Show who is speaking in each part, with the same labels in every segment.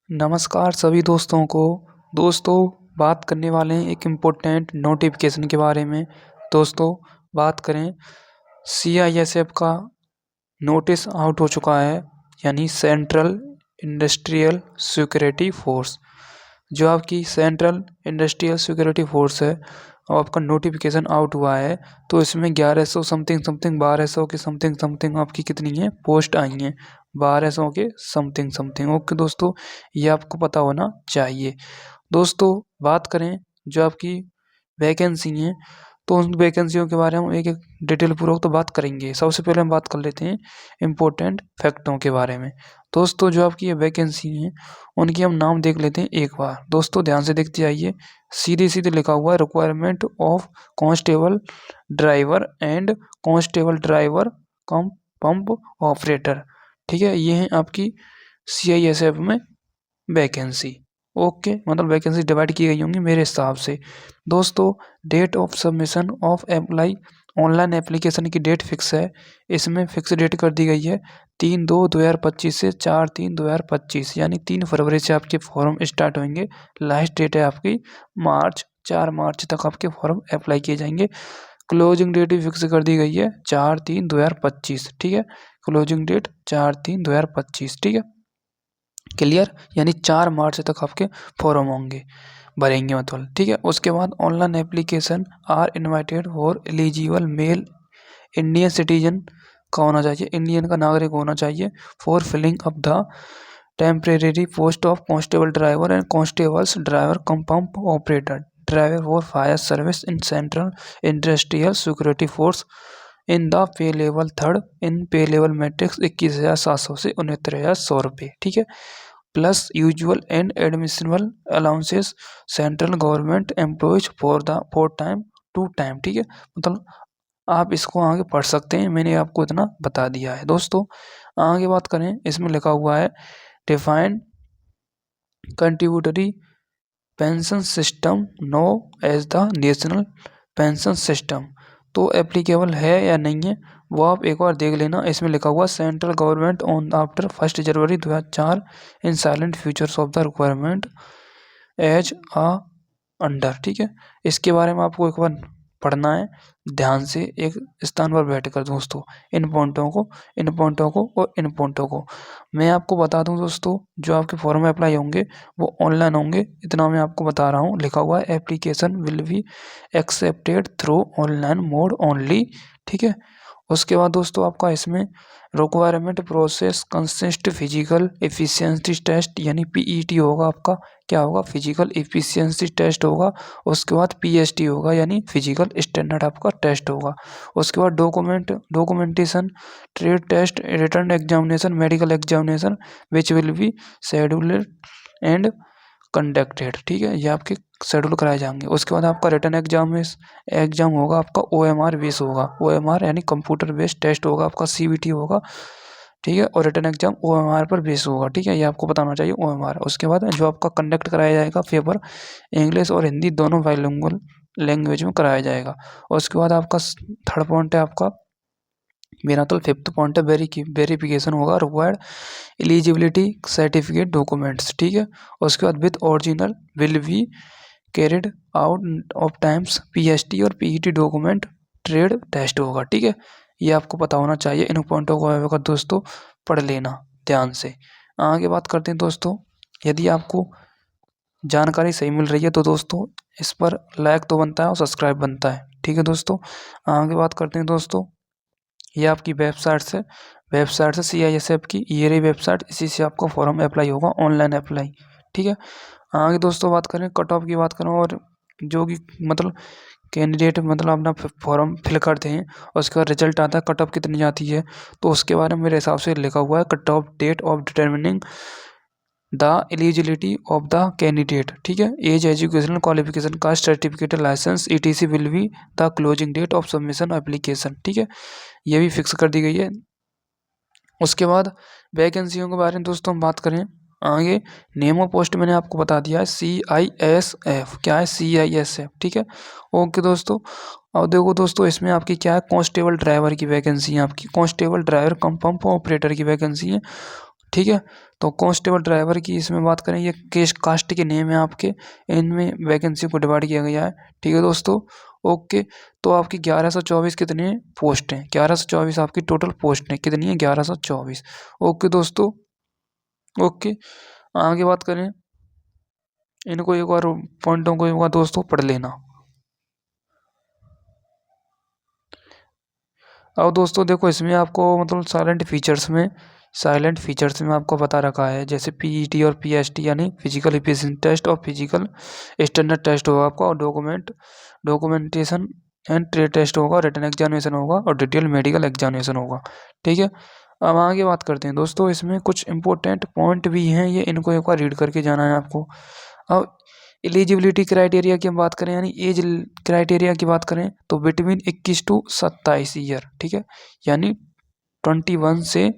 Speaker 1: नमस्कार सभी दोस्तों को। दोस्तों, बात करने वाले हैं एक इम्पोर्टेंट नोटिफिकेशन के बारे में। दोस्तों, बात करें सीआईएसएफ का नोटिस आउट हो चुका है, यानी सेंट्रल इंडस्ट्रियल सिक्योरिटी फोर्स। जो आपकी सेंट्रल इंडस्ट्रियल सिक्योरिटी फोर्स है और आपका नोटिफिकेशन आउट हुआ है, तो इसमें 1100 समथिंग 1200 के समथिंग आपकी कितनी है पोस्ट आई हैं, 1200 के समथिंग। ओके दोस्तों, ये आपको पता होना चाहिए। दोस्तों, बात करें जो आपकी वैकेंसी हैं, तो उन वैकेंसियों के बारे में हम एक एक डिटेल पूर्वक तो बात करेंगे। सबसे पहले हम बात कर लेते हैं इम्पोर्टेंट फैक्टों के बारे में। दोस्तों, जो आपकी ये वैकेंसी हैं उनकी हम नाम देख लेते हैं एक बार। दोस्तों, ध्यान से देखते आइए। सीधे लिखा हुआ है requirement of constable driver and constable driver cum pump operator. ठीक है, ये है आपकी सीआईएसएफ में वैकेंसी। ओके, मतलब वैकेंसी डिवाइड की गई होंगी मेरे हिसाब से। दोस्तों, date of submission of apply, online application की डेट फिक्स है। इसमें फिक्स डेट कर दी गई है 3/2/2025 से 4/3/2025, यानी 3 फरवरी से आपके फॉर्म स्टार्ट होंगे। लास्ट डेट है आपकी 4 मार्च तक आपके फॉर्म अप्लाई किए जाएंगे। क्लोजिंग डेट भी फिक्स कर दी गई है 4/3/2025। ठीक है, क्लोजिंग डेट 4/3/2025। ठीक है, क्लियर, यानी 4 मार्च तक आपके फॉर्म होंगे, भरेंगे मतलब। ठीक है, उसके बाद online application are invited for eligible male Indian citizen का होना चाहिए, इंडियन का नागरिक होना चाहिए, for filling up the temporary post of constable driver and constables driver cum pump operator driver for fire service in central industrial security force in the pay level 3rd in pay level matrix 21,700 से 69,100 रुपये। ठीक है, plus usual and admissible allowances central government employees for time to time. ठीक है, मतलब आप इसको आगे पढ़ सकते हैं, मैंने आपको इतना बता दिया है। दोस्तों, आगे बात करें, इसमें लिखा हुआ है defined contributory pension system known as the national pension system. तो एप्लीकेबल है या नहीं है वो आप एक बार देख लेना। इसमें लिखा हुआ central government on after 1 January 2004 in salient features of the requirement as a under. ठीक है, इसके बारे में आपको एक बार पढ़ना है ध्यान से, एक स्थान पर बैठकर दोस्तों, इन पॉइंटों को मैं आपको बता दूं दोस्तों, जो आपके फॉर्म में अप्लाई होंगे वो ऑनलाइन होंगे, इतना मैं आपको बता रहा हूँ। लिखा हुआ है application will be accepted through online mode only. ठीक है, उसके बाद दोस्तों आपका इसमें requirement process consist physical efficiency test, यानी पीईटी होगा आपका। क्या होगा? फिजिकल एफिशिएंसी टेस्ट होगा। उसके बाद पीएसटी होगा, यानी फिजिकल स्टैंडर्ड आपका टेस्ट होगा। उसके बाद documentation, trade test, written examination, medical examination which will be scheduled and conducted. ठीक है, ये आपके शेड्यूल कराए जाएंगे। उसके बाद आपका रिटन एग्जाम होगा आपका ओएमआर बेस होगा। ओएमआर यानी कंप्यूटर बेस्ड टेस्ट होगा आपका, सीबीटी होगा। ठीक है, और रिटन एग्जाम ओएमआर पर बेस होगा। ठीक है, ये आपको बताना चाहिए ओएमआर। उसके बाद जो आपका कंडक्ट कराया जाएगा पेपर, इंग्लिश और हिंदी दोनों बाइलिंगुअल लैंग्वेज में कराया जाएगा। और उसके बाद आपका 3rd पॉइंट है आपका मेरा, तो 5th पॉइंट है वेरिफिकेशन होगा रिक्वायर्ड एलिजिबिलिटी सर्टिफिकेट डॉक्यूमेंट्स। ठीक है, उसके बाद with original will be carried out of times PST और पीईटी डॉक्यूमेंट ट्रेड टेस्ट होगा। ठीक है, ये आपको पता होना चाहिए। इन पॉइंटों को दोस्तों पढ़ लेना ध्यान से। आगे बात करते हैं दोस्तों, यदि आपको जानकारी सही मिल रही है तो दोस्तों इस पर लाइक तो बनता है और सब्सक्राइब बनता है। ठीक है दोस्तों, आगे बात करते हैं दोस्तों, ये आपकी वेबसाइट से सीआईएसएफ की ये रही वेबसाइट, इसी से आपको फॉर्म अप्लाई होगा, ऑनलाइन अप्लाई। ठीक है, आगे दोस्तों बात करें कट ऑफ की बात करें, और जो कि मतलब कैंडिडेट मतलब अपना फॉर्म फिल करते हैं और उसके बाद रिजल्ट आता है, कट ऑफ कितनी जाती है, तो उसके बारे में मेरे हिसाब से लिखा हुआ है cut off date of determining the eligibility of the candidate. ठीक है, age, educational qualification, caste certificate, licence ETC will be the closing date of submission application. ठीक है, ये भी फिक्स कर दी गई है। उसके बाद वैकेंसियों के बारे में दोस्तों हम बात करें आगे, नेम ऑफ पोस्ट मैंने आपको बता दिया है CISF। क्या है? CISF। ठीक है, ओके दोस्तों। और देखो दोस्तों, इसमें आपकी क्या है, कांस्टेबल ड्राइवर की वैकेंसी है, आपकी constable driver cum pump operator की वैकेंसी है। ठीक है। तो कांस्टेबल ड्राइवर की इसमें बात करें, ये केस कास्ट के नेम है आपके, इनमें वैकेंसी को डिवाइड किया गया है। ठीक है दोस्तों, ओके। तो आपकी 1124 कितने पोस्ट हैं, 1124 आपकी टोटल पोस्ट हैं, कितनी है 1124। ओके दोस्तों, ओके। आगे बात करें, इनको एक बार पॉइंटों को एक बार दोस्तों पढ़ लेना। अब दोस्तों देखो, इसमें आपको मतलब साइलेंट फीचर्स में आपको बता रखा है, जैसे पीईटी और पीएसटी यानी फिजिकल एफिशिएंसी टेस्ट और फिजिकल स्टैंडर्ड टेस्ट होगा आपका, और डॉक्यूमेंटेशन एंड ट्रेड टेस्ट होगा, रिटन एग्जामिनेशन होगा और डिटेल मेडिकल एग्जामिनेशन होगा। ठीक है। अब आगे बात करते हैं दोस्तों, इसमें कुछ इंपॉर्टेंट पॉइंट भी हैं, ये इनको एक बार रीड करके जाना है आपको। अब एलिजिबिलिटी क्राइटेरिया की हम बात करें, यानी एज क्राइटेरिया की बात करें, तो बिटवीन 21 टू 27 ईयर। ठीक है, यानी 21 से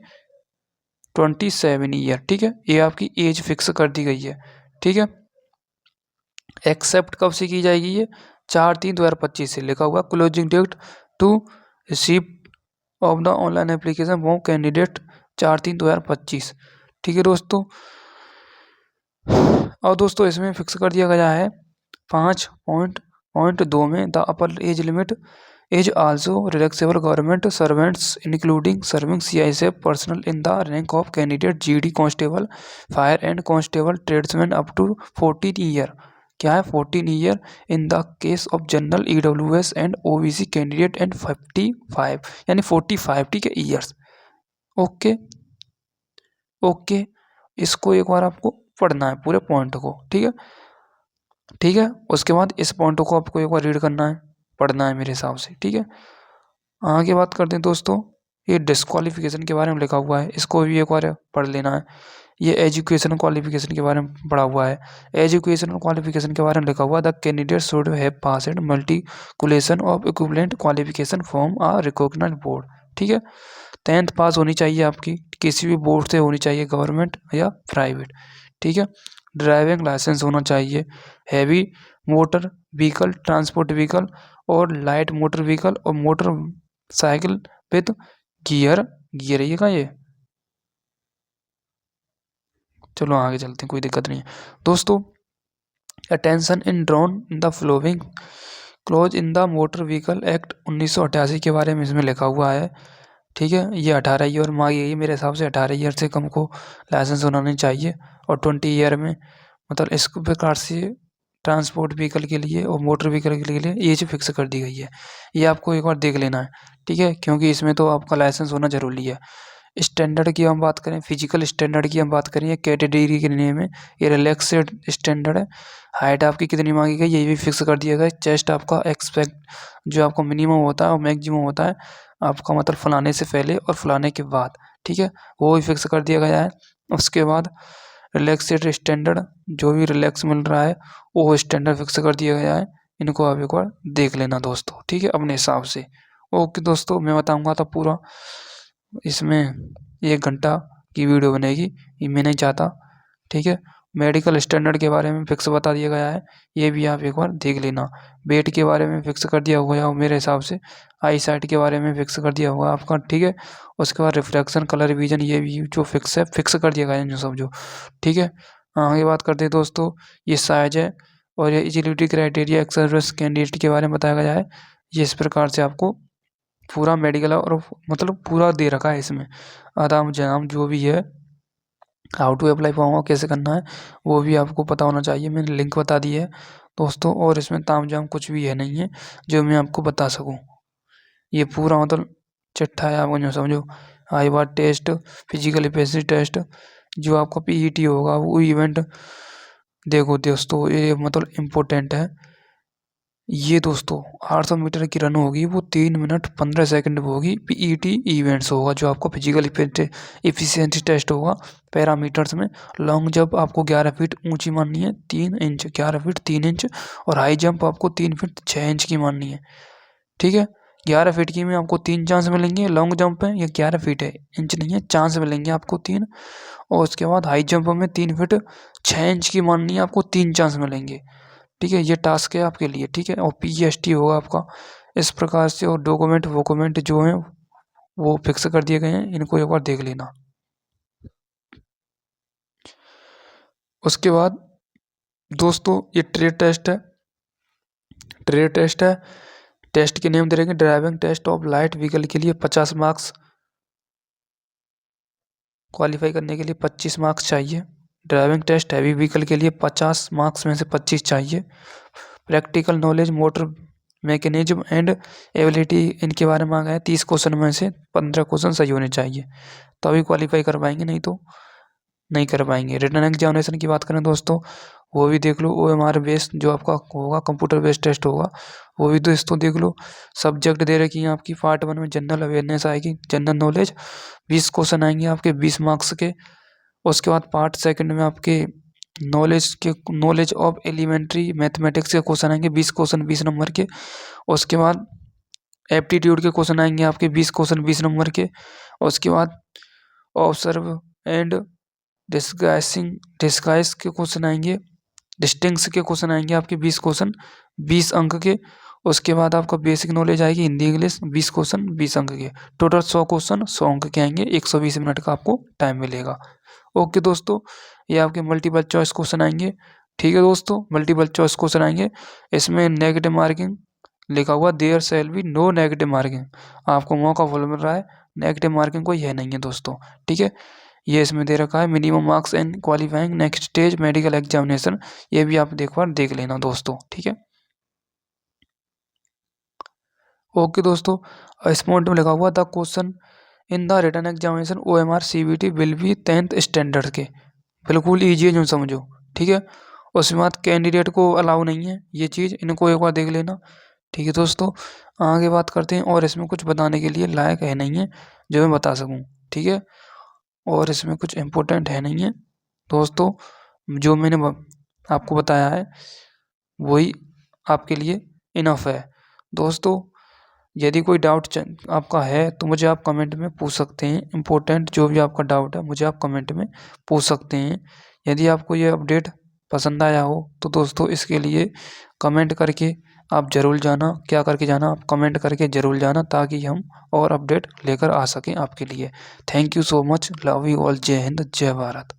Speaker 1: 27 ईयर। ठीक है, ये आपकी एज फिक्स कर दी गई है। ठीक है, एक्सेप्ट कब से की जाएगी, ये 4/3/2025 से लिखा हुआ, closing date to receive of the online application form candidate 4/3/2025। ठीक है दोस्तों, और दोस्तों इसमें फिक्स कर दिया गया है 5.2 में, the upper age limit is also relaxable government servants including serving CISF personnel in the rank of candidate GD constable, fire and constable tradesmen up to 14 year। क्या है 14 year in the case of general EWS and OBC candidate and 55 यानी 45 ठीक है years. Okay okay, इसको एक बार आपको पढ़ना है पूरे पॉइंट को। ठीक है, ठीक है। उसके बाद इस पॉइंट को आपको एक बार रीड करना है, पढ़ना है मेरे हिसाब से। ठीक है, आगे बात करते हैं दोस्तों, ये डिस्क्वालिफिकेशन के बारे में लिखा हुआ है, इसको भी एक बार पढ़ लेना है। ये एजुकेशन क्वालिफिकेशन के बारे में पढ़ा हुआ है। एजुकेशन क्वालिफिकेशन के बारे में लिखा हुआ है, the candidate should have passed matriculation of equivalent qualification from a recognised board. ठीक है, 10th पास होनी चाहिए आपकी, किसी भी बोर्ड से होनी चाहिए, गवर्नमेंट या प्राइवेट। ठीक है, ड्राइविंग लाइसेंस होना चाहिए, heavy motor vehicle transport vehicle और लाइट मोटर व्हीकल और मोटर साइकिल विद गियर रहिएगा ये। चलो आगे चलते हैं, कोई दिक्कत नहीं है दोस्तों। Attention in drawn in the flowing close in the motor vehicle act 1988 के बारे में इसमें लिखा हुआ है। ठीक है, ये 18 ईयर मांगी गई, मेरे हिसाब से 18 ईयर से कम को लाइसेंस होना नहीं चाहिए, और 20 ईयर में मतलब इस प्रकार से ट्रांसपोर्ट व्हीकल के लिए और मोटर व्हीकल के लिए एज फिक्स कर दी गई है। ये आपको एक बार देख लेना है। ठीक है, क्योंकि इसमें तो आपका लाइसेंस होना ज़रूरी है। स्टैंडर्ड की हम बात करें, फिजिकल स्टैंडर्ड की हम बात करें, ये कैटेगरी के नेम है, ये रिलैक्सेड स्टैंडर्ड है। हाइट आपकी कितनी मांगी गई ये भी फिक्स कर दिया गया। चेस्ट आपका एक्सपेक्ट जो आपका मिनिमम होता है और मैक्सिमम होता है आपका, मतलब फलाने से पहले और फलाने के बाद। ठीक है, वो भी फिक्स कर दिया गया है। उसके बाद रिलैक्सेड स्टैंडर्ड, जो भी रिलैक्स मिल रहा है वो स्टैंडर्ड फिक्स कर दिया गया है। इनको आप एक बार देख लेना दोस्तों, ठीक है, अपने हिसाब से। ओके दोस्तों, मैं बताऊंगा तो पूरा इसमें 1 घंटा की वीडियो बनेगी, ये मैं नहीं चाहता। ठीक है, मेडिकल स्टैंडर्ड के बारे में फिक्स बता दिया गया है, ये भी आप एक बार देख लेना। वेट के बारे में फिक्स कर दिया हुआ है मेरे हिसाब से। आई साइट के बारे में फिक्स कर दिया हुआ है आपका। ठीक है, उसके बाद रिफ्लेक्शन कलर विजन, ये भी जो फिक्स है, फिक्स कर दिया गया है जो सब जो। ठीक है, आगे बात करते हैं दोस्तों, ये साइज है और ये एलिजिबिलिटी क्राइटेरिया एक्स कैंडिडेट के बारे में बताया गया है। ये इस प्रकार से आपको पूरा मेडिकल और मतलब पूरा दे रखा है इसमें, आदाम जनाम जो भी है, हाउ टू अप्लाई फॉर्म कैसे करना है वो भी आपको पता होना चाहिए। मैंने लिंक बता दी है दोस्तों, और इसमें तामझाम कुछ भी है नहीं है जो मैं आपको बता सकूं। ये पूरा मतलब चिट्ठा है, आपको जो समझो। आई बार टेस्ट, फिजिकल एफिशिएंसी टेस्ट, जो आपका पीईटी होगा वो इवेंट। देखो दोस्तों, ये मतलब इम्पोर्टेंट है ये दोस्तों। 800 मीटर की रन होगी, वो 3 मिनट 15 सेकंड में होगी। पीईटी इवेंट्स होगा जो आपका फिजिकल एफिशिएंसी टेस्ट होगा पैरामीटर्स में। लॉन्ग जंप आपको 11 फीट ऊंची माननी है, 3 इंच, 11 फीट 3 इंच। और हाई जंप आपको 3 फीट 6 इंच की माननी है। ठीक है, 11 फीट की में आपको 3 चांस मिलेंगे, लॉन्ग जंप है, ये 11 फीट है, इंच नहीं है, चांस मिलेंगे आपको 3। और उसके बाद हाई जंप में 3 फीट 6 इंच की माननी है, आपको 3 चांस मिलेंगे। ठीक है, ये टास्क है आपके लिए। ठीक है, और पीएसटी होगा आपका इस प्रकार से। और डॉक्यूमेंट जो हैं वो फिक्स कर दिए गए हैं, इनको एक बार देख लेना। उसके बाद दोस्तों ये ट्रेड टेस्ट है। टेस्ट के नेम दे रखेंगे driving test of light vehicle के लिए 50 मार्क्स, क्वालिफाई करने के लिए 25 मार्क्स चाहिए। ड्राइविंग टेस्ट हैवी व्हीकल के लिए 50 मार्क्स में से 25 चाहिए। Practical knowledge motor mechanism and ability इनके बारे में मांगा है 30 क्वेश्चन में से 15 क्वेश्चन सही होने चाहिए, तभी क्वालिफाई कर पाएंगे, नहीं तो नहीं कर पाएंगे। रिटन एग्जामिनेशन की बात करें दोस्तों, वो भी देख लो। OMR बेस्ड जो आपका होगा कंप्यूटर बेस्ड टेस्ट होगा, वो भी दोस्तों देख लो। सब्जेक्ट दे रखी है आपकी पार्ट 1 में जनरल अवेयरनेस आएगी, जनरल नॉलेज 20 क्वेश्चन आएंगे आपके 20 मार्क्स के। उसके बाद पार्ट 2 में आपके नॉलेज ऑफ एलिमेंट्री मैथमेटिक्स के क्वेश्चन आएंगे 20 क्वेश्चन 20 नंबर के। उसके बाद एप्टीट्यूड के क्वेश्चन आएंगे आपके 20 क्वेश्चन 20 नंबर के। उसके बाद ऑब्जर्व एंड डिस्गाइस के क्वेश्चन आएंगे, डिस्टिंक्स के क्वेश्चन आएंगे आपके 20 क्वेश्चन 20 अंक के। उसके बाद आपका बेसिक नॉलेज आएगी हिंदी इंग्लिश 20 क्वेश्चन 20 अंक के। टोटल 100 क्वेश्चन 100 अंक के आएंगे, 120 मिनट का आपको टाइम मिलेगा। ओके दोस्तों, ये आपके मल्टीपल चॉइस क्वेश्चन आएंगे। ठीक है दोस्तों, मल्टीपल चॉइस क्वेश्चन आएंगे। इसमें नेगेटिव मार्किंग लिखा हुआ there shall be no negative marking, आपको मौका फुल मिल रहा है, नेगेटिव मार्किंग कोई है नहीं है दोस्तों। ठीक है, ये इसमें दे रखा है minimum marks and qualifying next stage medical examination, ये भी आप देख लेना दोस्तों। ठीक है, ओके दोस्तों। इस पॉइंट में लिखा हुआ the question in the written examination OMR CBT will be 10th standard के, बिल्कुल ईजी है जो समझो। ठीक है, उसमें बात कैंडिडेट को अलाउ नहीं है ये चीज़, इनको एक बार देख लेना। ठीक है दोस्तों, आगे बात करते हैं। और इसमें कुछ बताने के लिए लायक है नहीं है जो मैं बता सकूं। ठीक है, और इसमें कुछ इम्पोर्टेंट है नहीं है दोस्तों, जो मैंने आपको बताया है वही आपके लिए इनफ है दोस्तों। यदि कोई डाउट आपका है तो मुझे आप कमेंट में पूछ सकते हैं। इम्पोर्टेंट जो भी आपका डाउट है मुझे आप कमेंट में पूछ सकते हैं। यदि आपको ये अपडेट पसंद आया हो तो दोस्तों इसके लिए कमेंट करके आप ज़रूर जाना, क्या करके जाना, आप कमेंट करके ज़रूर जाना, ताकि हम और अपडेट लेकर आ सकें आपके लिए। Thank you so much, love you all, जय हिंद जय भारत।